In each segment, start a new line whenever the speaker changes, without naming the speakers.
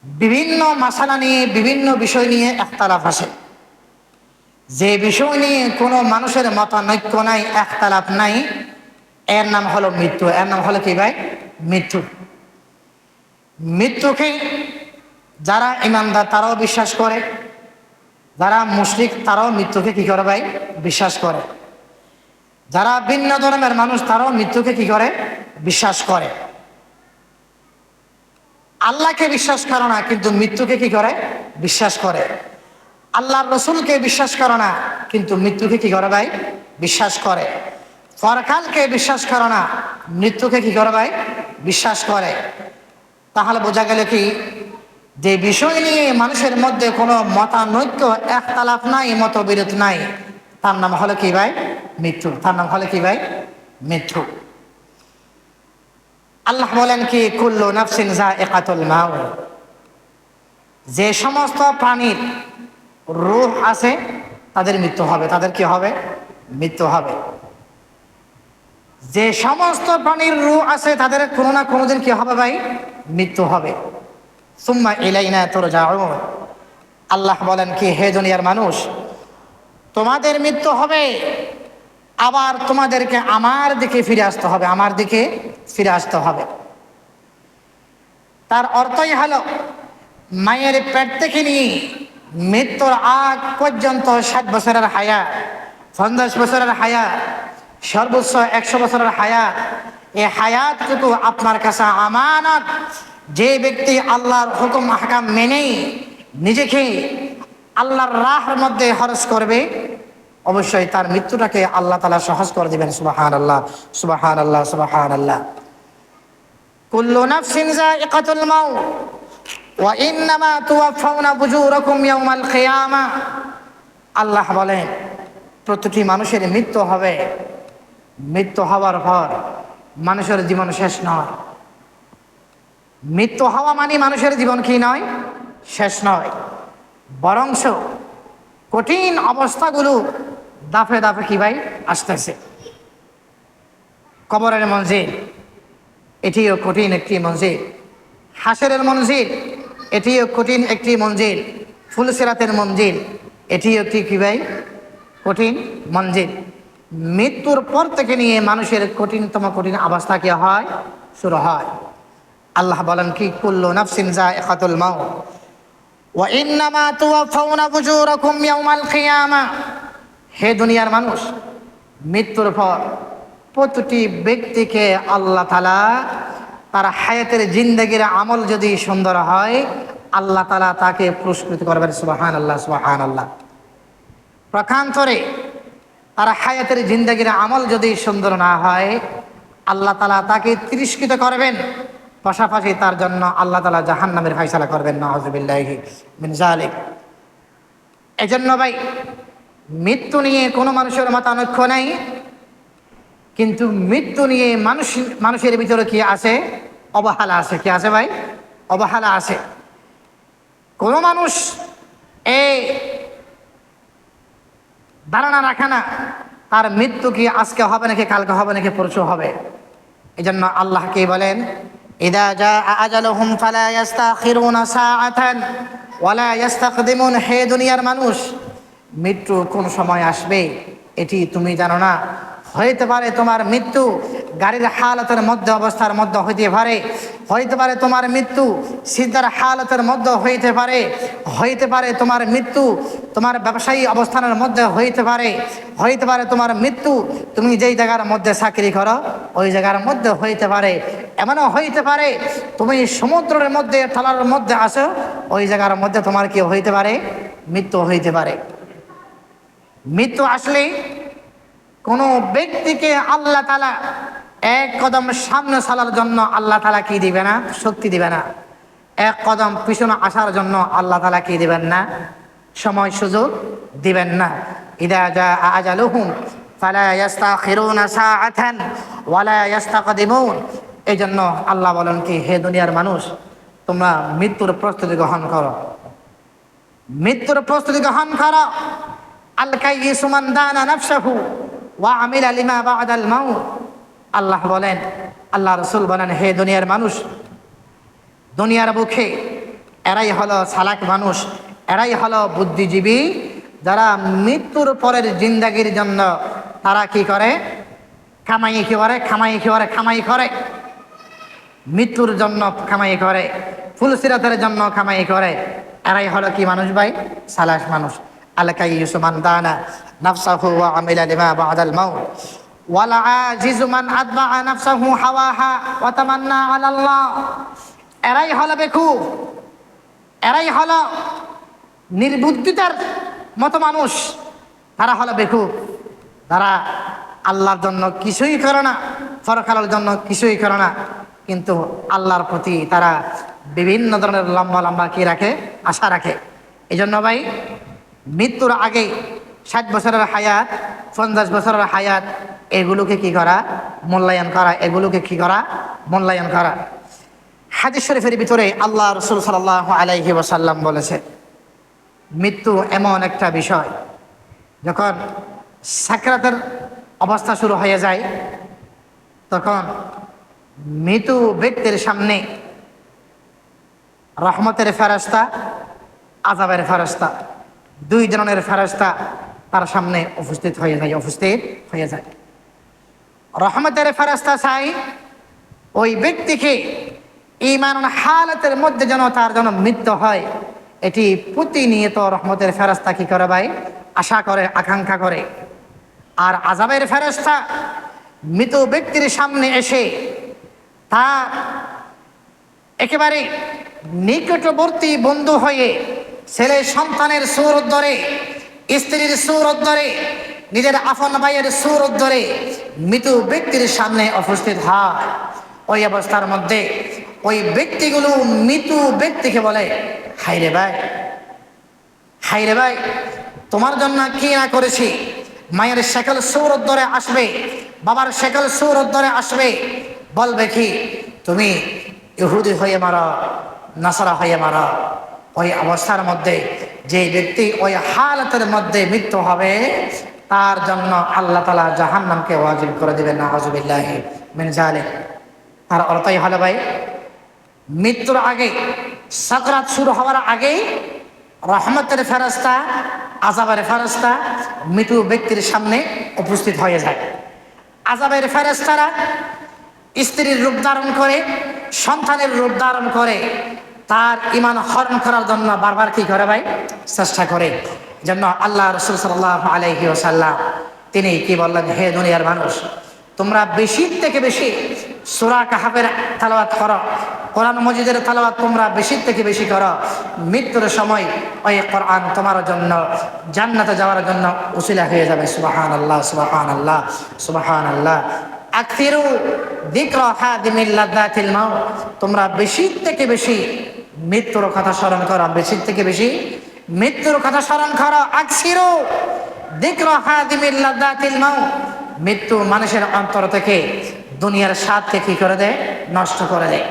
বিভিন্ন মাসালা নিয়ে, বিভিন্ন বিষয় নিয়ে ইখতিলাফ আসে। যে বিষয় নিয়ে কোনো মানুষের মতানৈক্য নাই, ইখতিলাফ নাই, এর নাম হলো মৃত্যু। এর নাম হলো কি ভাই? মৃত্যু। মৃত্যুকে যারা ইমানদার তারাও বিশ্বাস করে, যারা মুশরিক তারাও মৃত্যুকে কি করে ভাই? বিশ্বাস করে। যারা ভিন্ন ধর্মের মানুষ তারাও মৃত্যুকে কি করে? বিশ্বাস করে। আল্লাহকে বিশ্বাস করে না, কিন্তু মৃত্যুকে কি করে? বিশ্বাস করে। আল্লাহর রসুলকে বিশ্বাস করে না, কিন্তু মৃত্যুকে কি করে ভাই? বিশ্বাস করে। পরকালকে বিশ্বাস করে না, মৃত্যুকে কি করে ভাই? বিশ্বাস করে। তাহলে বোঝা গেল কি, যে বিষয় নিয়ে মানুষের মধ্যে কোনো মতানৈক্য, ইখতিলাফ নাই, মতবিরোধ নাই, তার নাম হলো কি ভাই? মৃত্যু। তার নাম হলো কি ভাই? মৃত্যু। আল্লাহ বলেন কি, কুল্লু নাফসিন যায়িকাতুল মাউত, যে সমস্ত প্রাণীর রূহ আছে তাদের মৃত্যু হবে। তাদের কি হবে? মৃত্যু হবে। যে সমস্ত প্রাণীর রূহ আছে তাদের কোনো না কোনোদিন কি হবে ভাই? মৃত্যু হবে। সুম্মা ইলাইনা তুরজাউন, আল্লাহ বলেন কি, হে দুনিয়ার মানুষ, তোমাদের মৃত্যু হবে, আবার তোমাদেরকে আমার দিকে ফিরে আসতে হবে। আমার দিকে ফিরে আসতে হবে। তার অর্থই হলো, মায়ের পেট থেকে নিয়ে মৃত্যুর আগ পর্যন্ত 60 বছরের হায়াত, 50 বছরের হায়াত, সর্বোচ্চ 100 বছরের হায়াত, এই হায়াতটুকু আপনার কাছে আমানত। যে ব্যক্তি আল্লাহর হুকুম আহকাম মেনেই নিজেকে আল্লাহর রাহের মধ্যে খরচ করবে, অবশ্যই তার মৃত্যুটাকে আল্লাহ তাআলা সহজ করে দিবেন। সুবহানাল্লাহ, সুবহানাল্লাহ, সুবহানাল্লাহ। কুল্লু নাফসিন যায়িকাতুল মাউত ওয়া ইন্নামা তুওয়াফাউনা উজুরাকুম ইয়াওমাল কিয়ামা, আল্লাহ বলেন প্রতিটি মানুষের মৃত্যু হবে। মৃত্যু হওয়ার পর মানুষের জীবন শেষ নয়। মৃত্যু হওয়া মানে মানুষের জীবন কি নয়? শেষ নয়, বরংস কঠিন অবস্থাগুলো দাফে দাফে কি ভাই? আসতেছে। কবরের মঞ্জিল, এটিও কঠিন একটি মঞ্জিল। হাসরের মঞ্জিল, এটিও কঠিন একটি মঞ্জিল। ফুলসিরাতের মঞ্জিল, এটিও একটি কি ভাই? কঠিন মঞ্জিল। মৃত্যুর পর থেকে নিয়ে মানুষের কঠিনতম কঠিন অবস্থা কি হয়? শুরু হয়। আল্লাহ বলেন কি, কুল্লু নাফসিন যায়িকাতুল মাউত ওয়া ইন্নামা তুওয়াফাউনা উজুরাকুম ইয়াওমাল কিয়ামা, হে দুনিয়ার মানুষ, মৃত্যুর পর প্রতিটি ব্যক্তিকে আল্লাহ তাআলা তার হায়াতের জিন্দেগির আমল যদি সুন্দর হয়, আল্লাহ তাআলা তাকে পুরস্কৃত করবেন। সুবহানাল্লাহ, সুবহানাল্লাহ। প্রকান্তরে তার হায়াতের জিন্দেগির আমল যদি সুন্দর না হয়, আল্লাহ তাআলা তাকে তিরস্কৃত করবেন। পাশাপাশি তার জন্য আল্লাহ তাআলা জাহান্নামের ফায়সালা করবেন। নাউযুবিল্লাহি মিন যালিক। এজন্য ভাই, মৃত্যু নিয়ে কোনো মানুষের মতানৈক্য নাই, কিন্তু মৃত্যু নিয়ে মানুষের ভিতরে কি আছে? অবহেলা আছে। কি আছে ভাই? অবহেলা আছে। কোনো মানুষ এই ধারণা রাখে না তার মৃত্যু কি আজকে হবে নাকি কালকে হবে নাকি পরশু হবে। এই জন্য আল্লাহ কি বলেন, ইদা জাআ আজালুহুম ফালা ইস্তাখিরুনা সাআতান ওয়ালা ইস্তাকদিমুন, হে দুনিয়ার মানুষ, মৃত্যু কোন সময় আসবে এটি তুমি জানো না। হইতে পারে তোমার মৃত্যু গাড়ির হালতের মধ্যে অবস্থার মধ্যে হইতে পারে, হইতে পারে তোমার মৃত্যু সিদ্ধার হালতের মধ্যে হইতে পারে, হইতে পারে তোমার মৃত্যু তোমার ব্যবসায়ী অবস্থানের মধ্যে হইতে পারে, হইতে পারে তোমার মৃত্যু তুমি যেই জায়গার মধ্যে চাকরি করো ওই জায়গার মধ্যে হইতে পারে, এমনও হইতে পারে তুমি সমুদ্রের মধ্যে থালার মধ্যে আসো ওই জায়গার মধ্যে তোমার কি হইতে পারে? মৃত্যু হইতে পারে। মৃত্যু আসলে কোনো ব্যক্তিকে আল্লাহ তাআলা এক কদম সামনে চলার জন্য আল্লাহ তাআলা কি দিবে না? শক্তি দিবে না। এক কদম পিছনে আসার জন্য আল্লাহ তাআলা কি দিবেন না? সময় সুযোগ দিবেন না। ইদা জাআ আজালুহুম ফালা ইস্তাখিরুনা সাআতান ওয়ালা ইস্তাকদিমুন। এই জন্য আল্লাহ বলেন কি, হে দুনিয়ার মানুষ, তোমরা মৃত্যুর প্রস্তুতি গ্রহণ করো। মৃত্যুর প্রস্তুতি গ্রহণ করো। আল কাইয়িসু মান দানা নাফসাহু ওয়া আমিলা লিমা বা'দাল মাউত। আল্লাহ বলেন, আল্লাহ রাসূল বলেন, হে দুনিয়ার মানুষ, দুনিয়ার বুকে এরাই হলো চালাক মানুষ, এরাই হলো বুদ্ধিজীবী, যারা মৃত্যুর পরের জিন্দাগির জন্য তারা কি করে, খামাই করে, মৃত্যুর জন্য খামাই করে, ফুলসিরাতের জন্য খামাই করে। এরাই হলো কি মানুষ ভাই? সালাস মানুষ। আল-কাইয়্যিসু মান দানা নাফসাহু ওয়া আমিলা লিমা বা'দাল মাউত ওয়াল আজিজু মান আতবা'a নাফসাহু হাওয়াহা ওয়া তামান্না আলাল্লাহ। এরাই হলো বেকুব, এরাই হলো নির্বুদ্ধিতার মতো মানুষ, তারা হলো বেকুব, তারা আল্লাহর জন্য কিছুই করে না, পরকালের জন্য কিছুই করে না, কিন্তু আল্লাহর প্রতি তারা বিভিন্ন ধরনের লম্বা লম্বা কি রাখে, আশা রাখে। এই জন্য ভাই মৃত্যুর আগে 60 বছরের হায়াত, 50 বছরের হায়াত, এগুলোকে কি করা, মূল্যায়ন করা, এগুলোকে কি করা, মূল্যায়ন করা। হাদিস শরীফের ভিতরে আল্লাহ রাসূল সাল্লাল্লাহু আলাইহি ওয়াসাল্লাম বলেছে, মৃত্যু এমন একটা বিষয়, যখন সাকরাতের অবস্থা শুরু হয়ে যায়, তখন মৃত ব্যক্তির সামনে রহমতের ফেরেশতা, আযাবের ফেরেশতা, দুই ধরনের ফেরেশতা তার সামনে উপস্থিত হয়ে যায়। রহমতের ফেরেশতা চাই ওই ব্যক্তিকে ঈমান হালাতের মধ্যে যেন তার যেন মৃত্যু হয়, এটি প্রতিনিয়ত রহমতের ফেরেশতা কি করে ভাই, আশা করে, আকাঙ্ক্ষা করে। আর আযাবের ফেরেশতা মৃত ব্যক্তির সামনে এসে তার একেবারে নিকটবর্তী বন্ধু হয়ে, ছেলে সন্তানের সুরত ধরে, স্ত্রীর সুরত ধরে, নিজের আপন ভাইয়ের সুরত ধরে মৃত ব্যক্তির সামনে উপস্থিত হয়। ওই অবস্থার মধ্যে ওই ব্যক্তিগুলো মৃত ব্যক্তিকে বলে, হায়রে ভাই, তোমার জন্য কি না করেছি। মায়ের শেকল সুরত ধরে আসবে, বাবার শেকল সুরত ধরে আসবে, বলবে কি, তুমি ইহুদি হয়ে মারা, নাসারা হয়ে মারা। ওই অবস্থার মধ্যে যে ব্যক্তি ওই হালতের মধ্যে মৃত্যু হবে, তার জন্য আল্লাহ তাআলা জাহান্নামকে ওয়াজিব করে দিবেন, নাউযুবিল্লাহি মিন যালিক। আর অর্থই হলো ভাই, মৃত্যুর আগে, সাকরাত শুরু হওয়ার আগেই রহমতের ফেরেশতা, আযাবের ফেরেশতা মৃত ব্যক্তির সামনে উপস্থিত হয়ে যায়। আযাবের ফেরেশতারা স্ত্রীর রূপ ধারণ করে, সন্তানের রূপ ধারণ করে, তার ঈমান হরণ করার জন্য বারবার কি করে ভাই, চেষ্টা করে। জন্য আল্লাহ রাসূল সাল্লাল্লাহু আলাইহি ওয়াসাল্লাম তিনি কি বললেন, হে দুনিয়ার মানুষ, তোমরা বেশি থেকে বেশি সূরা কাহফের তেলাওয়াত করো, কোরআন মজিদের তেলাওয়াত তোমরা বেশি থেকে বেশি করো। মৃত্যুর সময় ওই কোরআন তোমার জন্য জান্নাতে যাওয়ার জন্য উসিলা হয়ে যাবে। সুবহানাল্লাহ, সুবহানাল্লাহ, সুবহানাল্লাহ। আকসিরু যিকরা হাদিমিল লাযাতিল মাউত, তোমরা বেশি থেকে বেশি মৃত্যুর কথা স্মরণ করো, বেশি থেকে বেশি মৃত্যুর কথা স্মরণ করো। আকসিরু যিকরা হাদিমিল লাযাতিল মাউত, মৃত্যু মানুষের অন্তর থেকে দুনিয়ার স্বাদকে কি করে দেয়, নষ্ট করে দেয়।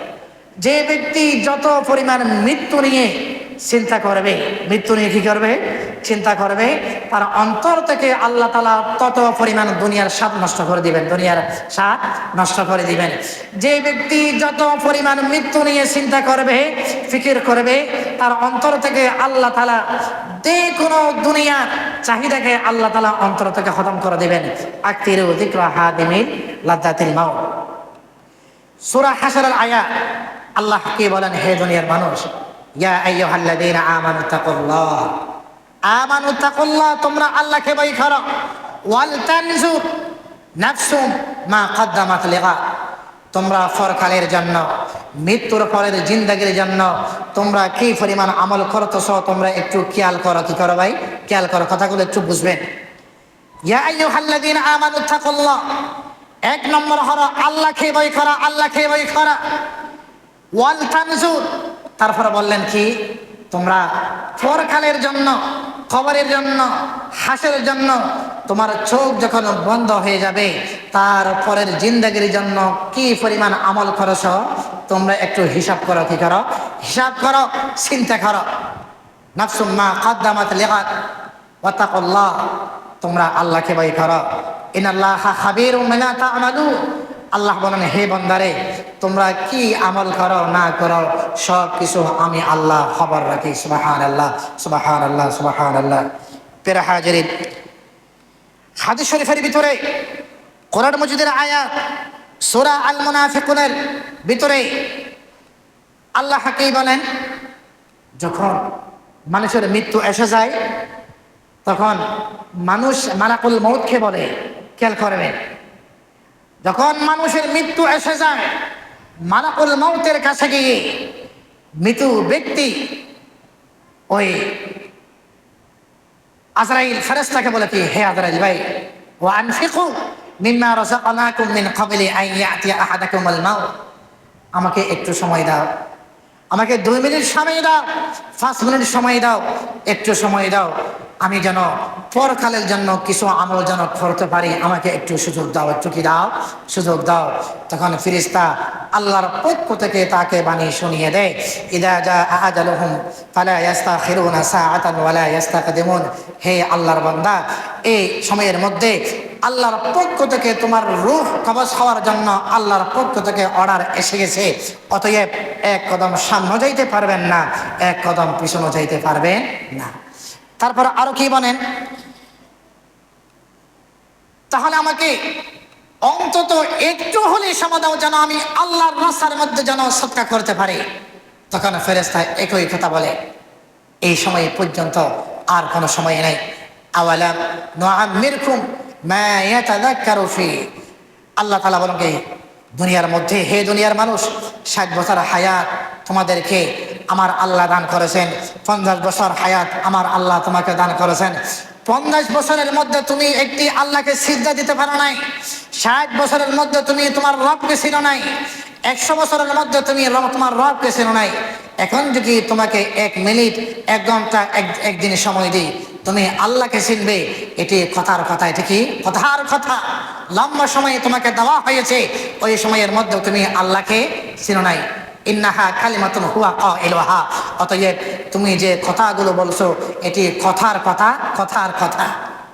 যে ব্যক্তি যত পরিমাণ মৃত্যু নিয়ে চিন্তা করবে, মৃত্যু নিয়ে কি করবে, চিন্তা করবে, তার অন্তর থেকে আল্লাহ তাআলা তত পরিমাণ দুনিয়ার স্বাদ নষ্ট করে দিবেন, দুনিয়ার স্বাদ নষ্ট করে দিবেন। যে ব্যক্তি যত পরিমাণ মৃত্যু নিয়ে চিন্তা করবে, ফিকির করবে, তার অন্তর থেকে আল্লাহ তাআলা যে কোনো দুনিয়ার চাহিদাকে আল্লাহ তাআলা অন্তর থেকে খতম করে দিবেন। আকসিরু যিকরা হাদিমিল লাযাতিল মাউত। সূরা হাশরের আয়াত আল্লাহ কি বলেন, হে দুনিয়ার মানুষ, ইয়া আইয়ুহাল্লাযীনা আমানুত্তাকুল্লাহ, তোমরা আল্লাহকে ভয় করো। ওয়াল তানজুর নাফসুম মা কদ্দামাত লিগাদ, তোমরা পরকালের জন্য, মৃত্যুর পরের জিন্দেগির জন্য তোমরা কি পরিমাণ আমল করতেছো, তোমরা একটু খেয়াল করো। কি করো ভাই, খেয়াল করো, কথাগুলো একটু বুঝবেন। ইয়া আইয়ুহাল্লাযীনা আমানুত্তাকুল্লাহ, এক নম্বর হলো আল্লাহকে ভয় করা, আল্লাহকে ভয় করা। ওয়াল তানজুর, তারপরে বললেন কি, তোমরা পরকালের জন্য, কবরের জন্য, হাসরের জন্য তোমার চোখ যখন বন্ধ হয়ে যাবে, তারপরের জিন্দেগির জন্য কি পরিমাণ আমল করেছ তোমরা একটু হিসাব করো। কি করো, হিসাব করো, চিন্তা করো। নাফসুম মা কদ্দামাত লিগাদ ওয়াত্তাকুল্লাহ, তোমরা আল্লাহকে ভয় করো। ইন্নাল্লাহা খাবীরুম বিমা তা'মালুন, আল্লাহ বলেন, হে বান্দারে, তোমরা কি আমল করো না করো সব কিছু আমি আল্লাহ খবর রাখি। সুবহানাল্লাহ, সুবহানাল্লাহ, সুবহানাল্লাহ। প্রিয় হাজিরিন, হাদিস শরীফের ভিতরে কোরআন মাজিদের আয়াত সূরা আল মুনাফিকুনের ভিতরে আল্লাহ কি বলেন, যখন মানুষের মৃত্যু এসে যায় তখন মানুষ মালাকুল মউতকে বলে, খেয়াল করবেন, যখন মানুষের মৃত্যু এসে যায় মালাকুল মউতের কাছে গিয়ে মৃত্যু ব্যক্তি ওই আজরাইল ফেরেশতাকে বলে কি, হে আজরাইল ভাই, ওয়া আনফিকু মিম্মা রাযাকনাকুম মিন ক্বাবলি আন ইয়াতিয়া আহাদাকুমুল মাউত, আমাকে একটু সময় দাও, আমাকে 2 মিনিট সময় দাও, 5 মিনিট সময় দাও, একটু সময় দাও, আমি যেন পরকালের জন্য কিছু আমল যেন করতে পারি, আমাকে একটু সুযোগ দাও, একটু কি দাও, সুযোগ দাও। তখন ফেরেশতা আল্লাহর পক্ষ থেকে তাকে বাণী শুনিয়ে দেয়, ইযা জাআ আজালুহুম ফালা ইস্তাখিরুনা সাআতান ওয়ালা ইস্তাকদিমুন, হে আল্লাহর বান্দা, এই সময়ের মধ্যে আল্লাহর পক্ষ থেকে তোমার রূহ কবজ হওয়ার জন্য আল্লাহর পক্ষ থেকে অর্ডার এসে গেছে, অতএব এক কদম সামনে যাইতে পারবেন না, এক কদম পিছনে যাইতে পারবেন না। তারপর আরো কি বলেন, তাহলে আমাকে অন্তত একটু হলে সময় দাও যেন আমি আল্লাহর রাস্তার মধ্যে যেন সদকা করতে পারি। তখন ফেরেশতা একই কথা বলে, এই সময় পর্যন্ত আর কোনো সময় নেই। আওয়ালাম নুআম্মিরকুম মা ইয়াতাযাক্কারু ফি, আল্লাহ তাআলা বলেন কি, দুনিয়ার মধ্যে, হে দুনিয়ার মানুষ, 60 বছর হায়াত তোমাদেরকে আমার আল্লাহ দান করেছেন, 50 বছর হায়াত আমার আল্লাহ তোমাকে দান করেছেন। 50 বছরের মধ্যে তুমি একটি আল্লাহকে সিজদা দিতে পারো নাই, 60 বছরের মধ্যে তুমি তোমার রবকে চিনো নাই, 100 বছরের মধ্যে তুমি তোমার রবকে চিনো নাই। এখন যদি তোমাকে 1 মিনিট, 1 ঘন্টা, একদিন সময় দিই, তুমি আল্লাহকে চিনবে, এটি কথার কথা, এটি কি কথার কথা। লম্বা সময় তোমাকে দেওয়া হয়েছে, ওই সময়ের মধ্যে তুমি আল্লাহকে চিনো নাই। ইন্নাহা কালিমাতুন হুয়া কাইলুহা, অতএব তুমি যে কথাগুলো বলছো এটি কথার কথা, কথার কথা।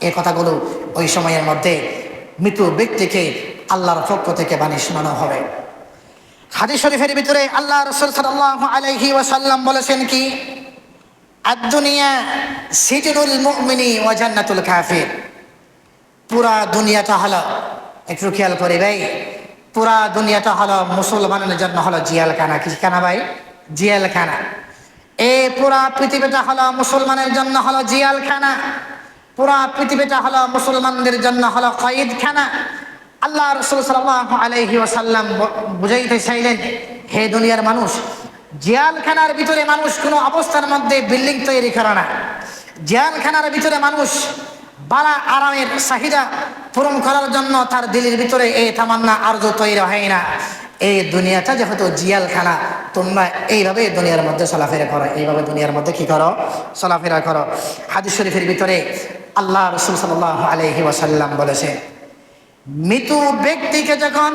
এই কথাগুলো ওই সময়ের মধ্যে মৃত ব্যক্তিকে আল্লাহর পক্ষ থেকে বাণী শোনানো হবে। হাদিস শরীফের ভিতরে আল্লাহ রাসূল সাল্লাল্লাহু আলাইহি ওয়াসাল্লাম বলেছেন কি, আদ-দুনিয়া সিজনুল মুমিনি ওয়া জান্নাতুল কাফির, পুরা দুনিয়াটা হলো, একটু খেয়াল করি ভাই, পুরা দুনিয়াটা হলো মুসলমানের জন্য হলো জিয়ালখানা। কি খানা ভাই? জিয়ালখানা। এই পুরা পৃথিবীটা হলো মুসলমানের জন্য হলো জিয়ালখানা, পুরা পৃথিবীটা হলো মুসলমানদের জন্য হলো কয়েদখানা। আল্লাহ রাসূল সাল্লাল্লাহু আলাইহি ওয়াসাল্লাম বুঝাইতে চাইলেন, হে দুনিয়ার মানুষ, জিয়ালখানার ভিতরে মানুষ কোনো অবস্থার মধ্যে বিল্ডিং তৈরি করে না। জিয়ালখানার ভিতরে মানুষ বালা আরামের চাহিদা পূরণ করার জন্য তার দিলের ভিতরে এই তামান্না আরজু তৈরি হয় না। এই দুনিয়াটা যেহেতু জিয়ালখানা, তোমরা এইভাবে দুনিয়ার মধ্যে চলাফেরা করো, এইভাবে দুনিয়ার মধ্যে কি করো, চলাফেরা করো। হাদিস শরীফের ভিতরে আল্লাহ রাসূল সাল্লাল্লাহু আলাইহি ওয়াসাল্লাম বলেছে, মৃত ব্যক্তিকে যখন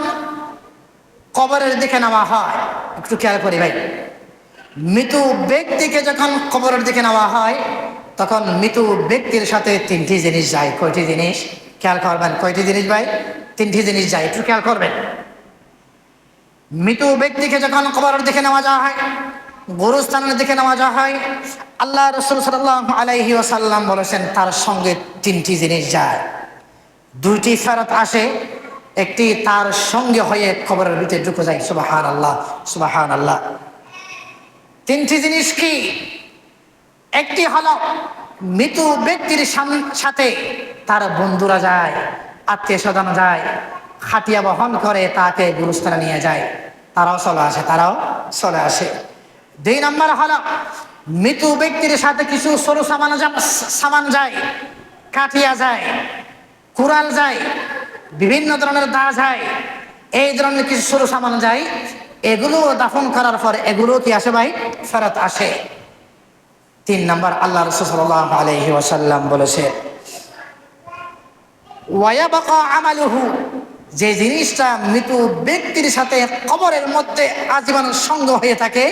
কবরের দিকে নেওয়া হয়, একটু খেয়াল করি ভাই, মৃত ব্যক্তিকে যখন কবরের দিকে নেওয়া হয় তখন মৃত ব্যক্তির সাথে 3টি জিনিস যায়। কয়টি জিনিস? খেয়াল করবেন, কয়টি জিনিস ভাই? 3টি জিনিস যায়, একটু খেয়াল করবেন। মৃত ব্যক্তিকে যখন কবরের দিকে নেওয়া যাওয়া হয়, গোরস্থানের দিকে নেওয়া যাওয়া হয়, আল্লাহ রাসূল সাল্লাল্লাহু আলাইহি ওয়াসাল্লাম বলেছেন তার সঙ্গে 3টি জিনিস যায়। 2টি ফেরত আসে, একটি তার সঙ্গে হয়ে কবরের ভিতরে ঢুকে যায়। সুবহানাল্লাহ, সুবহানাল্লাহ। 3টি জিনিস কি? একটি হলো মৃত ব্যক্তির সাথে তার বন্ধুরা যায়, আত্মীয় স্বজন যায়, খাটিয়া বহন করে তাকে গুরুস্থানে নিয়ে যায়, তারাও চলে আসে, তারাও চলে আসে। 2 নম্বর হলো মৃত ব্যক্তির সাথে কিছু সরু সামান যায়, কাঠিয়া যায়, কুড়াল যায়, বিভিন্ন ধরনের দা যায়, এই ধরনের কিছু সরু সামান যায়। এগুলো দাফন করার পর এগুলো কি আসে ভাই? ফেরত আসে। 3 নম্বর আল্লাহ রাসূল সাল্লাল্লাহু আলাইহি ওয়াসাল্লাম বলেছে, ওয়ায়াবাকা আমালুহু, যে জিনিসটা মৃত ব্যক্তির সাথে কবরের মধ্যে আজীবন সঙ্গ হয়ে থাকে,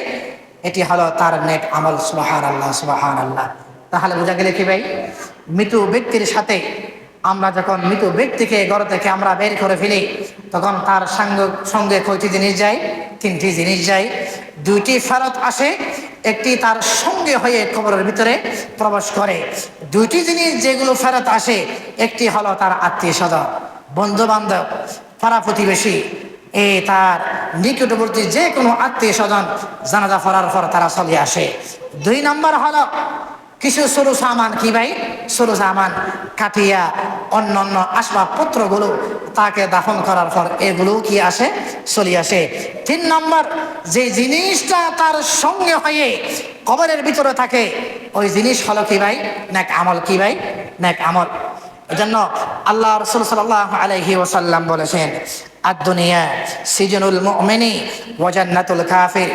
এটি হলো তার নেক আমল। সুবহানাল্লাহ, সুবহানাল্লাহ। তাহলে বোঝা গেলে কি ভাই, মৃত ব্যক্তির সাথে আমরা যখন মৃত ব্যক্তিকে ঘর থেকে আমরা বের করে ফেলি তখন তার সঙ্গে কয়টি জিনিস যায়? তিনটি জিনিস যায়, দুইটি ফেরত আসে, একটি তার সঙ্গে হয়ে কবরের ভিতরে প্রবেশ করে। দুইটি জিনিস যেগুলো ফেরত আসে, একটি হলো তার আত্মীয় স্বজন, বন্ধু বান্ধব, পাড়া প্রতিবেশী, তার নিকটবর্তী যে কোনো আত্মীয় স্বজন জানাজা পড়ার পর তারা চলে আসে। 2 নম্বর হলো কিছু সরু সামান, কি ভাই? সরু সামান, কাঠিয়া, অন্যান্য আসবাবপত্রগুলো তাকে দাফন করার পর এগুলো কি আসে? চলে আসে। 3 নম্বর, যে জিনিসটা তার সঙ্গে হয়ে কবরের ভিতরে থাকে, ওই জিনিস হলো কি ভাই? নেক আমল। কি ভাই? নেক আমল। এজন্য আল্লাহ রাসূল সাল্লাল্লাহু আলাইহি ওয়াসাল্লাম বলেছেন, আদ-দুনিয়া সিজনুল মুমিনি ওয়া জান্নাতুল কাফির।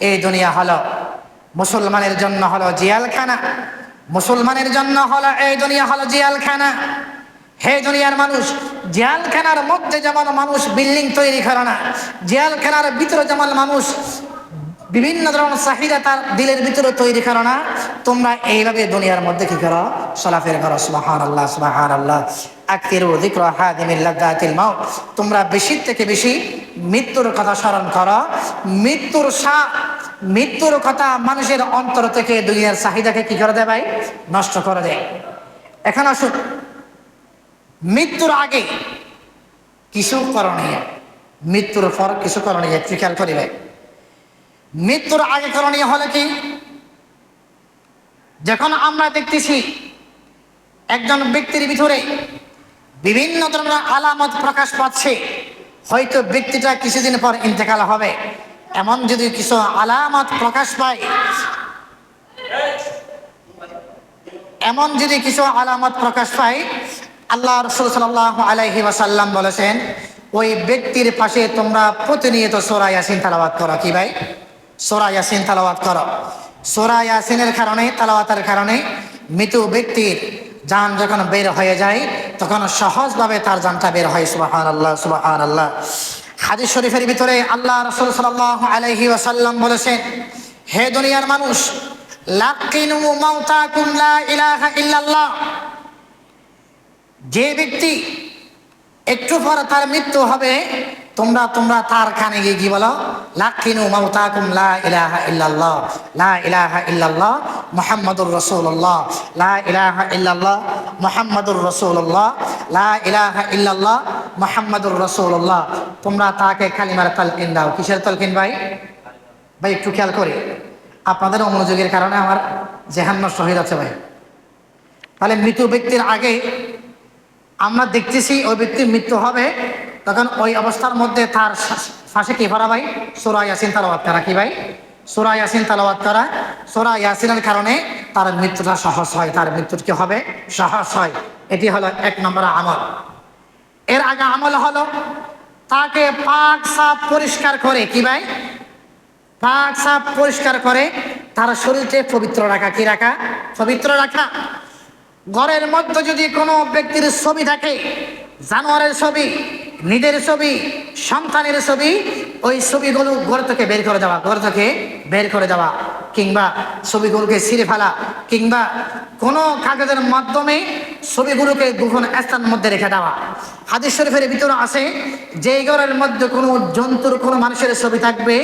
এই দুনিয়া হলো মুসলমানের জন্য হলো জিয়ালখানা, মুসলমানের জন্য হলো এই দুনিয়া হলো জিয়ালখানা। হে দুনিয়ার মানুষ, জেলখানার মধ্যে যেমন মানুষ বিল্ডিং তৈরি করে না, জেলখানার ভিতরে যেমন মানুষ বিভিন্ন ধরনের চাহিদা তার দিলের ভিতরে তৈরি করো না, তোমরা এইভাবে দুনিয়ার মধ্যে কি করো? চলাফেরা করো। সুবহানাল্লাহ, সুবহানাল্লাহ। আকতিরু যিকরা হাদিমিল লাযাতিল মাউত। তোমরা বেশি থেকে বেশি মৃত্যুর কথা স্মরণ করো। মৃত্যুর কথা মানুষের অন্তর থেকে দুনিয়ার চাহিদাকে কি করে দেয় ভাই? নষ্ট করে দেয়। এখন আসুন, মৃত্যুর আগে কিছু করণীয়, মৃত্যুর পর কিছু করণীয় একটু খেয়াল করি ভাই। মৃত্যুর আগে করণীয় হলে কি? যখন আমরা দেখতেছি একজন ব্যক্তির ভিতরে বিভিন্ন ধরনের আলামত প্রকাশ পাচ্ছে, হয়তো ব্যক্তিটা কিছুদিন পর ইন্তেকাল হবে, এমন যদি কিছু আলামত প্রকাশ পায়, আল্লাহ রাসূল সাল্লাল্লাহু আলাইহি ওয়াসাল্লাম বলেছেন, ওই ব্যক্তির পাশে তোমরা প্রতিনিয়ত সূরা ইয়াসিন তেলাওয়াত করো। কি ভাই? সূরা ইয়াসিন তেলাওয়াত করো। সূরা ইয়াসিনের কারণে, তেলাওয়াতের কারণে মৃত ব্যক্তির জান যখন বের হয়ে যায়, তখন সহজভাবে তার জানটা বের হয়। সুবহানাল্লাহ, সুবহানাল্লাহ। হাদিস শরীফের ভিতরে আল্লাহ রাসূল সাল্লাল্লাহু আলাইহি ওয়াসাল্লাম বলেছেন, হে দুনিয়ার মানুষ, লাকিনু মাউতাকুম লা ইলাহা ইল্লাল্লাহ। যে ব্যক্তি একটু পর তার মৃত্যু হবে, তোমরা তার কানে গিয়ে কি বলো? লাকিনু মাউতাকুম লা ইলাহা ইল্লাল্লাহ, লা ইলাহা ইল্লাল্লাহ মুহাম্মাদুর রাসূলুল্লাহ, লা ইলাহা ইল্লাল্লাহ মুহাম্মাদুর রাসূলুল্লাহ, লা ইলাহা ইল্লাল্লাহ মুহাম্মাদুর রাসূলুল্লাহ। তোমরা তাকে কালিমার তালকিন দাও। কিসের তালকিন ভাই? ভাই একটু খেয়াল করি, আপনাদের অমনোযোগের কারণে আমার জেহান নষ্ট হয়ে যাচ্ছে ভাই। তাহলে মৃত ব্যক্তির আগে আমরা দেখতেছি ওই ব্যক্তির মৃত্যু হবে, তখন ওই অবস্থার মধ্যে তার ফাঁসে কি করা ভাই? সূরা ইয়াসিন তেলাওয়াত করা। কি ভাই? সূরা ইয়াসিন তেলাওয়াত করা। সূরা ইয়াসিনের কারণে তার মৃত্যুটা সহজ হয়, তার মৃত্যুর কি হবে? সহজ হয়। এটি হলো 1 নম্বর আমল। এর আগে আমল হলো তাকে পাক সাফ পরিষ্কার করে, কি ভাই? পাক সাফ পরিষ্কার করে তার শরীরকে পবিত্র রাখা। কি রাখা? পবিত্র রাখা। ঘরের মধ্যে যদি কোনো ব্যক্তির ছবি থাকে, জানোয়ারের ছবি, নিজের ছবি, সন্তানের ছবি, ওই ছবিগুলো ঘর থেকে বের করে দেওয়া, কিংবা ছবিগুলোকে ছিঁড়ে ফেলা, কিংবা কোনো কাগজের মাধ্যমে ছবিগুলোকে গোপন স্থানের মধ্যে রেখে দেওয়া। হাদিস শরীফের ভিতরে আছে, যে ঘরের মধ্যে কোনো জন্তুর, কোনো মানুষের ছবি থাকবে,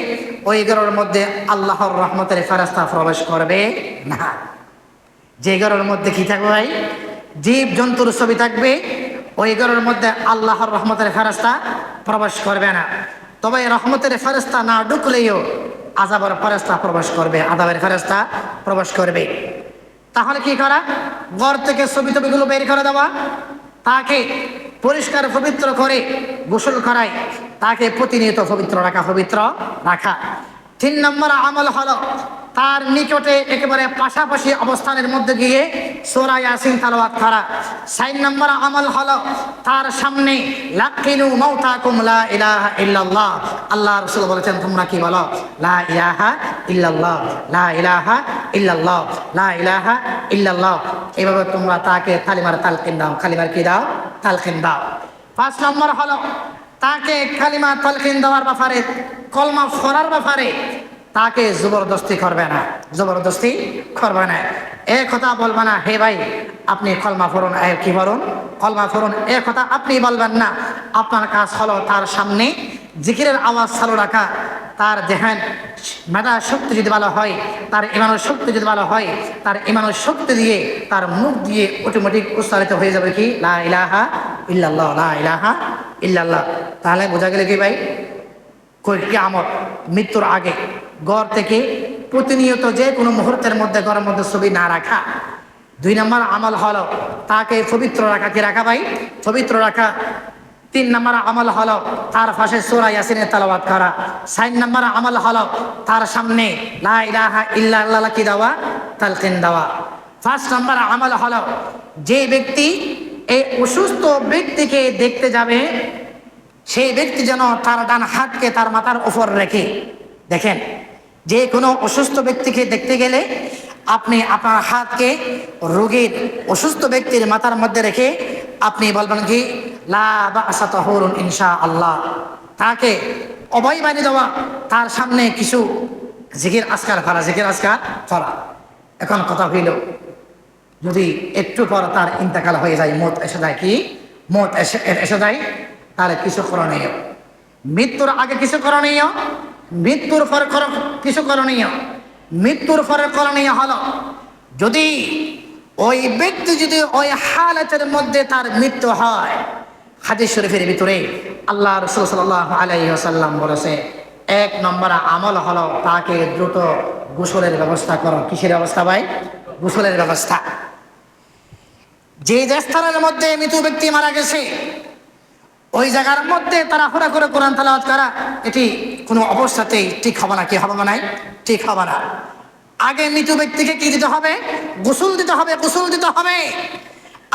ওই ঘরের মধ্যে আল্লাহর রহমতের ফেরেশতা প্রবেশ করবে না। যে ঘরের মধ্যে কি থাকবে ভাই? জীব জন্তুর ছবি থাকবে, ওই ঘরের মধ্যে আল্লাহর রহমতের ফেরেশতা প্রবেশ করবে না। তবে রহমতের ফেরেশতা না ঢুকলেও আযাবের ফেরেশতা প্রবেশ করবে, আযাবের ফেরেশতা প্রবেশ করবে। তাহলে কি করা? ঘর থেকে ছবিগুলো বের করে দেওয়া, তাকে পরিষ্কার পবিত্র করে গোসল করায়, তাকে প্রতিনিয়ত পবিত্র রাখা। 3 নম্বর আমল হলো তার নিকটে একেবারে পাশাপাশি অবস্থানের মধ্যে গিয়ে সূরা ইয়াসিন তেলাওয়াত করা। 4 নম্বর আমল হলো তার সামনে লাকিনু মাউতাকুম লা ইলাহা ইল্লাল্লাহ। আল্লাহ রাসূল বলেছেন, তোমরা কি বলো? লা ইলাহা ইল্লাল্লাহ, লা ইলাহা ইল্লাল্লাহ, লা ইলাহা ইল্লাল্লাহ। এইভাবে তোমরা তাকে কালিমার তালকিন দাও। কালিমার কি দাও? তালকিন দাও। 5 নম্বর হলো তাকে কালিমা তালকিন দেওয়ার ব্যাপারে, কলমা পড়ার ব্যাপারে তাকে জবরদস্তি করবে না। এই কথা বলবে না, হে ভাই আপনি কলমা পড়ুন, কি পড়ুন? কলমা পড়ুন। এই কথা আপনি বলবেন না। আপনার কাজ হলো তার সামনে জিকিরের আওয়াজ চালু রাখা, তার জেহান মেধা শক্তি যদি ভালো হয়, তার ইমানের শক্তি যদি ভালো হয়, তার ইমানের শক্তি দিয়ে তার মুখ দিয়ে অটোমেটিক উচ্চারিত হয়ে যাবে কি লা ইলাহা ইল্লাল্লাহ, লা ইলাহা ইল্লাল্লাহ। তাহলে বোঝা গেলে কি ভাই, কিয়ামত মৃত্যুর আগে ঘর থেকে প্রতিনিয়ত যে কোনো মুহূর্তের মধ্যে ঘরের মধ্যে ছবি না রাখা। 2 নম্বর আমল হলো তাকে পবিত্র রাখা। কি রাখা ভাই? পবিত্র রাখা। 3 নম্বর আমল হলো তার পাশে সূরা ইয়াসিনের তেলাওয়াত করা। 4 নম্বর আমল হলো তার সামনে লা ইলাহা ইল্লাল্লাহ কি দেওয়া, তালকিন দেওয়া। 5 নম্বর আমল হলো যে ব্যক্তি এই অসুস্থ ব্যক্তিকে দেখতে যাবে, সেই ব্যক্তি যেন তার ডান হাতকে তার মাথার উপর রেখে, দেখেন যে কোনো অসুস্থ ব্যক্তিকে দেখতে গেলে আপনি আপনার হাতকে রোগীর অসুস্থ ব্যক্তির মাথার মধ্যে রেখে আপনি বলবেন কি লা বা'সা তাহুরুন ইনশাআল্লাহ। তাকে অভয় বাণী দেওয়া, তার সামনে কিছু জিকির আজকার করা, জিকির আজকার করা। এখন কথা হইল, যদি একটু পর তার ইন্তেকাল হয়ে যায়, মত এসে যায়, কি মত এসে যায়, তাহলে কিছু করণীয়। মৃত্যুর আগে কিছু করণীয়, মৃত্যুর পরে কিছু করণীয়। মৃত্যুর পরে করণীয় হলো, যদি ওই ব্যক্তি যদি ওই হালাতের মধ্যে তার মৃত্যু হয়, হাদিস শরীফের ভিতরে আল্লাহ রাসূল সাল্লাল্লাহু আলাইহি ওয়াসাল্লাম বলেছে 1 নম্বর আমল হলো তাকে দ্রুত গোসলের ব্যবস্থা করো। কিসের ব্যবস্থা ভাই? গোসলের ব্যবস্থা। যে স্থানের মধ্যে মৃত ব্যক্তি মারা গেছে ওই জায়গার মধ্যে তাড়াহুড়া করে কোরআন তেলাওয়াত করা, এটি কোনো অবস্থাতেই ঠিক হবে না। কি হবে না? ঠিক হবে না। আগে মৃত ব্যক্তিকে কি দিতে হবে? গোসল দিতে হবে, গোসল দিতে হবে।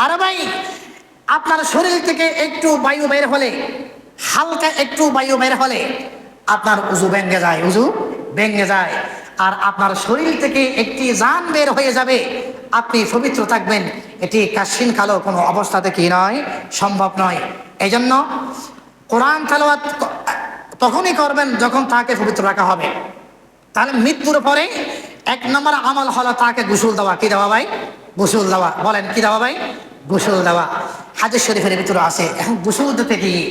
আর ভাই, আপনার শরীর থেকে একটু বায়ু বের হলে, হালকা একটু বায়ু বের হলে আপনার উযু ভেঙে যায়, উযু ভেঙে যায়। আর আপনার শরীর থেকে একটি জান বের হয়ে যাবে, আপনি পবিত্র থাকবেন, এটি কাশিন কালো কোনো অবস্থাতে কি নয়, সম্ভব নয়। এই জন্য কোরআন তেলাওয়াত তখনই করবেন যখন তাকে পবিত্র রাখা হবে। তাহলে মৃত্যুর পরে 1 নম্বর আমল হলো তাকে গোসল দেওয়া। কি দেওয়া ভাই? গোসল দেওয়া। বলেন কি দেওয়া ভাই? গোসল দেওয়া। হাদিস শরীফের ভিতরে আছে। এখন গোসল দিতে গিয়ে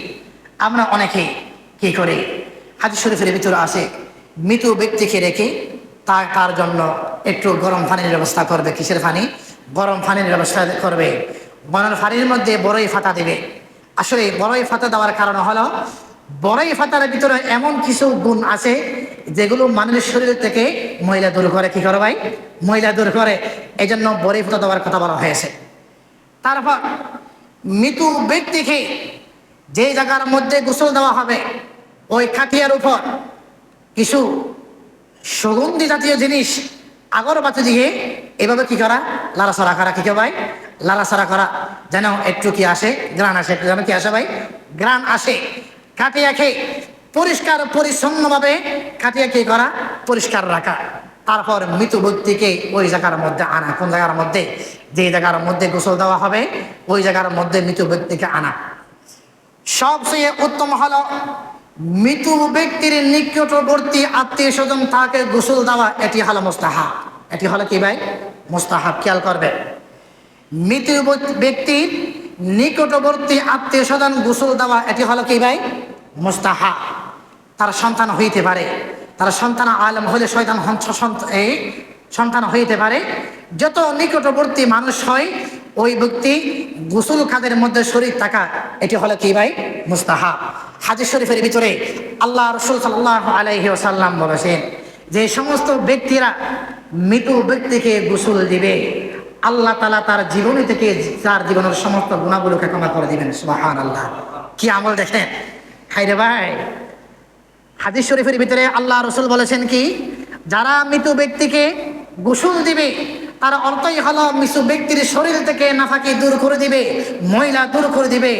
আমরা অনেকেই কি করি, হাদিস শরীফের ভিতরে আছে মৃত ব্যক্তিকে রেখে তার জন্য একটু গরম পানির ব্যবস্থা করবে। কিসের পানি? গরম পানির ব্যবস্থা করবে। গরম পানির মধ্যে বড়ই ফাতা দেবে। আসলে বড়ই ফাতা দেওয়ার কারণ হলো, বড়ই ফাতার ভিতরে এমন কিছু গুণ আছে যেগুলো মানুষের শরীর থেকে ময়লা দূর করে। কি করে ভাই? ময়লা দূর করে। এই জন্য বড়ই ফাতা দেওয়ার কথা বলা হয়েছে। তারপর মৃত ব্যক্তিকে যে জায়গার মধ্যে গোসল দেওয়া হবে ওই খাটিয়ার উপর কিছু সুগন্ধি জাতীয় জিনিস আগরবাতি দিয়ে এভাবে কি করা, লাড়াছাড়া করা। কি ভাই? লাড়াছাড়া করা, যেন একটু কি আসে, গ্রান আসে। যেন কি আসে ভাই? গ্রান আসে। খাটিয়াকে পরিষ্কার পরিচ্ছন্নভাবে খাটিয়া কি করা, পরিষ্কার রাখা। তারপর মৃত ব্যক্তিকে ওই জায়গার মধ্যে আনা। কোন জায়গার মধ্যে? যে জায়গার মধ্যে গোসল দেওয়া হবে ওই জায়গার মধ্যে মৃত ব্যক্তিকে আনা। সবচেয়ে উত্তম হলো মৃত ব্যক্তির নিকটবর্তী আত্মীয় স্বজন তাকে গোসল দেওয়া। এটি হলো মুস্তাহাব। এটি হলো কি ভাই? মুস্তাহাব। খেয়াল করবে, মৃত ব্যক্তির নিকটবর্তী আত্মীয় স্বজন গোসল দেওয়া, এটি হলো কি ভাই? মুস্তাহাব। তার সন্তান হইতে পারে, তার সন্তান আলেম হলে এই সন্তান হইতে পারে। যত নিকটবর্তী মানুষ হয় ওই ব্যক্তি গোসল কাদের মধ্যে শরীর থাকা, এটি হলো কি ভাই? মুস্তাহাব। হাদিস শরীফের ভিতরে আল্লাহ রাসূল সাল্লাল্লাহু আলাইহি ওয়াসাল্লাম বলেছেন, যে সমস্ত ব্যক্তিরা মৃত ব্যক্তিকে গোসল দিবে আল্লাহ তাআলা তার জীবনী থেকে তার জীবনের সমস্ত গুনাহগুলোকে ক্ষমা করে দিবেন। সুবহানাল্লাহ। কি আমল দেখেন হায়রে ভাই। হাদিস শরীফের ভিতরে আল্লাহ রাসূল বলেছেন কি, যারা মৃত ব্যক্তিকে গোসল দিবে তার অর্থই হলো মৃত ব্যক্তির শরীর থেকে নাফাকি দূর করে দিবে, ময়লা দূর করে দিবে।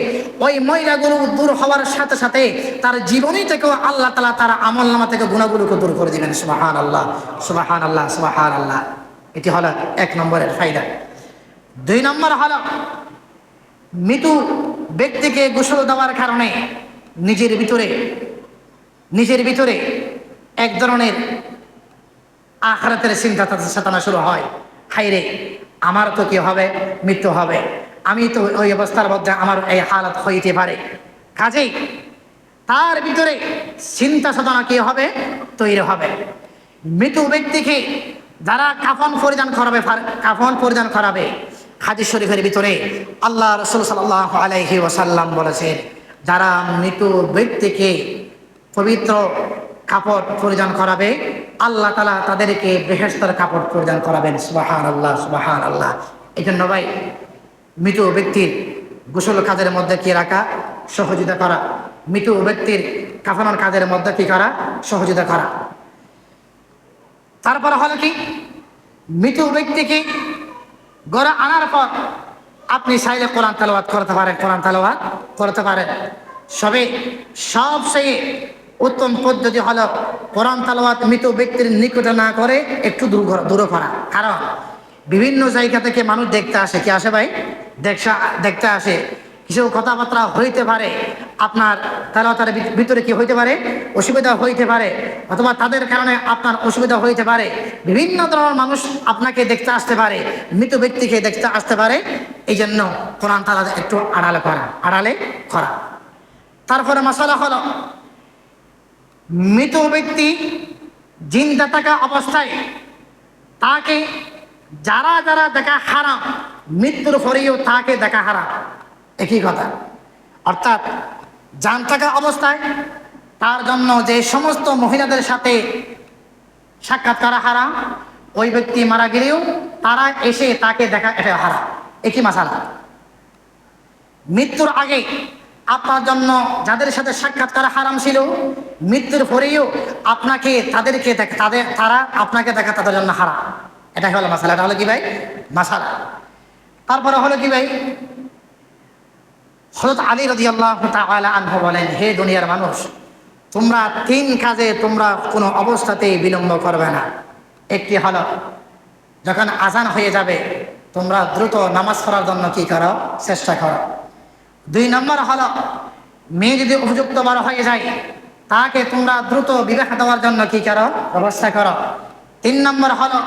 ওই ময়লাগুলো দূর হওয়ার সাথে সাথে তার জীবনী থেকেও আল্লাহ তাআলা তার আমলনামা থেকে গুনাহগুলোকে দূর করে দিবেন। সুবহানাল্লাহ, সুবহানাল্লাহ, সুবহানাল্লাহ। এটি হলো 1 নম্বরের ফায়দা। 2 নম্বর হলো মৃত ব্যক্তিকে গোসল দেওয়ার কারণে নিজের ভিতরে এক ধরনের আখিরাতের চিন্তা চেতনা শুরু হয়। হায়রে, আমার তো কি হবে? মৃত্যু হবে। আমি তো ওই অবস্থার মধ্যে আমার এই হালত হইতে পারে। কাজেই তার ভিতরে চিন্তা সাধনা কি হবে, তৈরি হবে। মৃত ব্যক্তিকে যারা কাফন পরিধান করাবে, হাদিস শরীফের ভিতরে আল্লাহ রাসূল সাল্লাল্লাহু আলাইহি ওয়াসাল্লাম বলেছেন, যারা মৃত ব্যক্তিকে পবিত্র কাপড় পরিধান করাবে, আল্লাহ তাআলা তাদেরকে বেহেশতের কাপড় পরিধান করাবেন। সুবহানাল্লাহ, সুবহানাল্লাহ। এই জন্য ভাই, মৃত ব্যক্তির গোসল কাজের মধ্যে কি রাখা, সহযোগিতা করা। মৃত ব্যক্তির কাফনের কাজের মধ্যে কি করা, সহযোগিতা করা। তারপরে হলো কি, মৃত ব্যক্তিকে ঘরে আনার পর আপনি চাইলে কোরআন তেলাওয়াত করতে পারেন। সবচেয়ে উত্তম পদ্ধতি হলো কোরআন তেলাওয়াত মৃত ব্যক্তির নিকটে না করে একটু দূরে করা। কারণ বিভিন্ন জায়গা থেকে মানুষ দেখতে আসে, কি আসে ভাই, দেখতে আসে। কিছু কথাবার্তা হইতে পারে, আপনার তেলাওয়াতের ভিতরে কি হইতে পারে, অসুবিধা হইতে পারে, অথবা তাদের কারণে আপনার অসুবিধা হইতে পারে। বিভিন্ন ধরনের মানুষ আপনাকে দেখতে আসতে পারে, মৃত ব্যক্তিকে দেখতে আসতে পারে। এই জন্য কোরআন তেলাওয়াত একটু আড়ালে করা। তারপরে মাসালা হলো, মৃত ব্যক্তি জিন্দা থাকা অবস্থায় তাকে যারা দেখা হারাম, মৃত্যুর পরেও তাকে দেখা হারাম, একই কথা। অর্থাৎ জান থাকা অবস্থায় তার জন্য যে সমস্ত মহিলাদের সাথে সাক্ষাৎ করা হারাম, ওই ব্যক্তি মারা গেলেও তারা এসে তাকে দেখা, এটা হারাম, একই মাসালা। মৃত্যুর আগে আপনার জন্য যাদের সাথে সাক্ষাৎ করা হারাম ছিল, মৃত্যুর পরেও তারা আপনাকে দেখা তাদের জন্য হারাম। এটা হলো মাসালা। এটা হলো কি ভাই, মাসালা। তারপরে হলো কি ভাই, হযরত আলী রাদিয়াল্লাহু তাআলা আনহু বলেন, হে দুনিয়ার মানুষ, তোমরা 3 কাজে তোমরা কোনো অবস্থাতেই বিলম্ব করবে না। একটি হলো, যখন আযান হয়ে যাবে তোমরা দ্রুত নামাজ পড়ার জন্য কি করো, চেষ্টা করো। 2 নম্বর হলো, মেয়ে যদি উপযুক্ত বড় হয়ে যায় তাকে তোমরা দ্রুত বিবাহ দেওয়ার জন্য কি করো, ব্যবস্থা করো। 3 নম্বর হলো,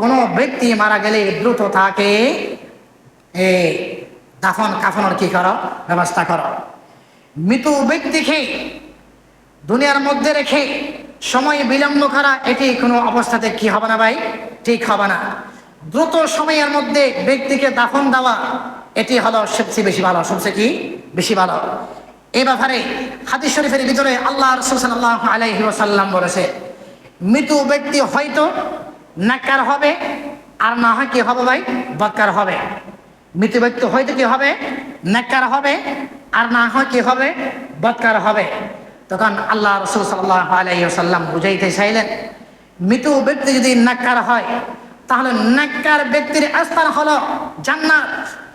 কোনো ব্যক্তি মারা গেলে দ্রুত তাকে দাফন কাফনের কি করো, ব্যবস্থা করো। মৃত ব্যক্তিকে দুনিয়ার মধ্যে রেখে সময় বিলম্ব করা, এটি কোনো অবস্থাতে কি হবে না ভাই, ঠিক হবে না। দ্রুত সময়ের মধ্যে ব্যক্তিকে দাফন দেওয়া, এটি হলো সবচেয়ে বেশি ভালো, সবচেয়ে কি বেশি ভালো। এই ব্যাপারে হাদিস শরীফের ভিতরে আল্লাহ রাসূল সাল্লাল্লাহু আলাইহি ওয়াসাল্লাম বলেছে, মৃত ব্যক্তি হয়তো নেককার হবে, আর না হয় কি হবে ভাই, বদকার হবে। মৃত ব্যক্তি হয়তো কি হবে, নেককার হবে, আর না হয় কি হবে, বদকার হবে। তখন আল্লাহ রাসূল সাল্লাল্লাহু আলাইহি ওয়াসাল্লাম বুঝাইতে চাইলেন, মৃত ব্যক্তি যদি নেককার হয় তাহলে নেককার ব্যক্তির স্থান হলো জান্নাত।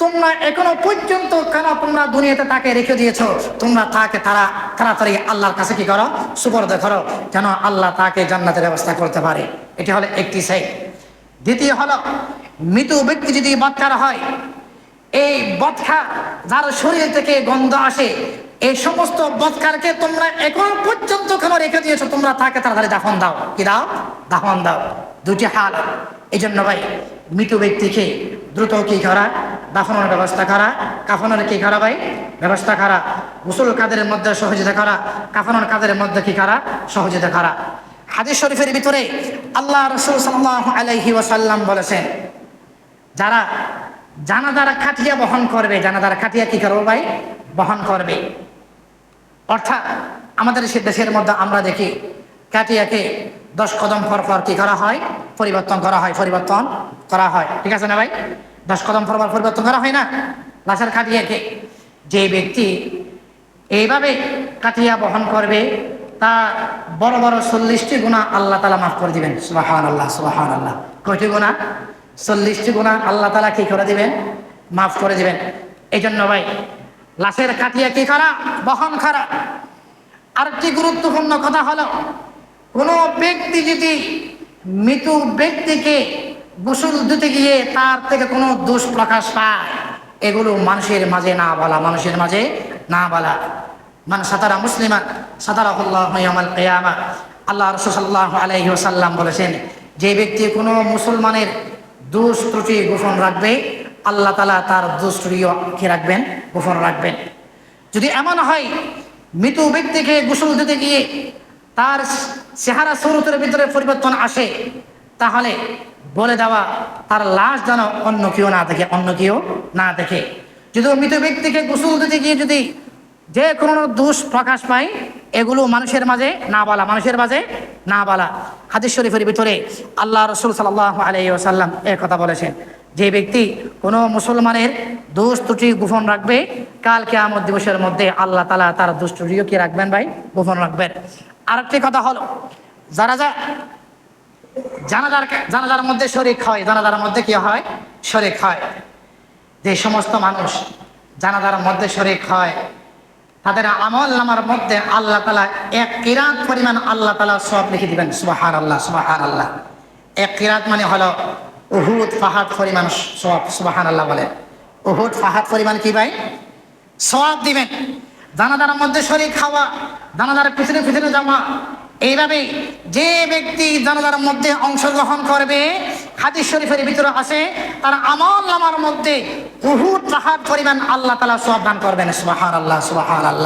তোমরা এখনো পর্যন্ত কেন তোমরা দুনিয়াতে তাকে রেখে দিয়েছো, তোমরা তাকে তাড়াতাড়ি আল্লাহর কাছে কি করো, সুপর্দ করো, যেন আল্লাহ তাকে জান্নাতের ব্যবস্থা করতে পারে। এটি হলো একটি সাইড। দ্বিতীয় হলো, মৃত ব্যক্তি যদি বদকার হয়, এই বদকার যার শরীর থেকে গন্ধ আসে, এই সমস্ত বদকারকে তোমরা এখন পর্যন্ত কেন রেখে দিয়েছো, তোমরা তাকে তাড়াতাড়ি দাফন দাও। কি দাও, দাফন দাও। 2টি হাল। এই জন্য ভাই, মৃত ব্যক্তিকে দ্রুত কি করা, দাফনের ব্যবস্থা করা, কাফনের কি করা ভাই, ব্যবস্থা করা। গোসল কাজের মধ্যে সহযোগিতা করা, কাফনের কাজের মধ্যে কি করা, সহযোগিতা করা। হাদিস শরীফের ভিতরে আল্লাহ রাসূল সাল্লাল্লাহু আলাইহি ওয়াসাল্লাম বলেছেন, যারা জানাজার খাটিয়া বহন করবে, জানাজার খাটিয়া কি করবে ভাই, বহন করবে। অর্থাৎ আমাদের দেশের মধ্যে আমরা দেখি কাটিয়াকে 10 কদম পর কি করা হয়, পরিবর্তন করা হয়। ঠিক আছে না ভাই, 10 কদম পর পরিবর্তন করা হয় না লাশের কাটিয়াকে। যে ব্যক্তি এইভাবে কাটিয়া বহন করবে, তা বড় বড় 40টি গুনাহ আল্লাহ তাআলা মাফ করে দিবেন। সুবহানাল্লাহ, সুবহানাল্লাহ। কয়টি গুনাহ? 40টি গুনাহ আল্লাহ তাআলা কি করে দিবেন, মাফ করে দিবেন। এই জন্য ভাই, লাশের কাটিয়া কি করা, বহন করা। আরেকটি গুরুত্বপূর্ণ কথা হলো, কোনো ব্যক্তি যদি মৃত ব্যক্তিকে গোসল দিতে গিয়ে তার থেকে কোনো দোষ প্রকাশ পায়, এগুলো মানুষের মাঝে না বলা, মান সাতারা মুসলিমান সাতারাহুল্লাহু ইয়াওমাল কিয়ামা। আল্লাহ রাসূল সাল্লাল্লাহু আলাইহি ওয়াসাল্লাম বলেছেন, যে ব্যক্তি কোনো মুসলমানের দোষ ত্রুটি গোপন রাখবে, আল্লাহ তাআলা তার দোষ ত্রুটিও কি রাখবেন, গোপন রাখবেন। যদি এমন হয় মৃত ব্যক্তিকে গোসল দিতে গিয়ে তার চেহারা সুরতের ভিতরে পরিবর্তন আসে, তাহলে বলে দেওয়া তার লাশ যেন অন্য কেউ না দেখে, অন্য কেউ না দেখে। যদি মৃত ব্যক্তিকে গোসল দিতে গিয়ে যদি যে কোনো দোষ প্রকাশ পায়, এগুলো মানুষের মাঝে না বলা, মানুষের মাঝে না বলা। হাদিস শরীফের ভিতরে আল্লাহ রাসূল সাল্লাল্লাহু আলাইহি ওয়াসাল্লাম এই কথা বলেছেন, যে ব্যক্তি কোনো মুসলমানের দোষ ত্রুটি গোপন রাখবে, কাল কিয়ামত দিবসের মধ্যে আল্লাহ তাআলা তার দোষ ত্রুটিও কি রাখবেন ভাই, গোপন রাখবেন। আরেকটি কথা হলো, যারা জানাজার মধ্যে শরীক হয়, জানাজার মধ্যে কি হয়, শরীক হয়, যে সমস্ত মানুষ জানাজার মধ্যে শরীক হয় তাদের আমল নামার মধ্যে আল্লাহ তাআলা এক কিরাত পরিমাণ আল্লাহ তাআলা সওয়াব লিখে দিবেন। সুবহানাল্লাহ, সুবহানাল্লাহ। এক কিরাত মানে হলো উহুদ পাহাড় পরিমাণ সওয়াব। সুবহানাল্লাহ বলে, উহুদ পাহাড় পরিমাণ কি ভাই, সওয়াব দিবেন। জানাজার মধ্যে শরীক হওয়া, জানাজার পিছনে পিছনে যাওয়া, এইভাবে যে ব্যক্তি জানাজার মধ্যে অংশগ্রহণ করবে, হাদিস শরীফের ভিতরে আছে তার আমল নামার মধ্যে উহুদ পাহাড় পরিমাণ আল্লাহ তাআলা সওয়াব দান করবেন। সুবহানাল্লাহ, সুবহানাল্লাহ।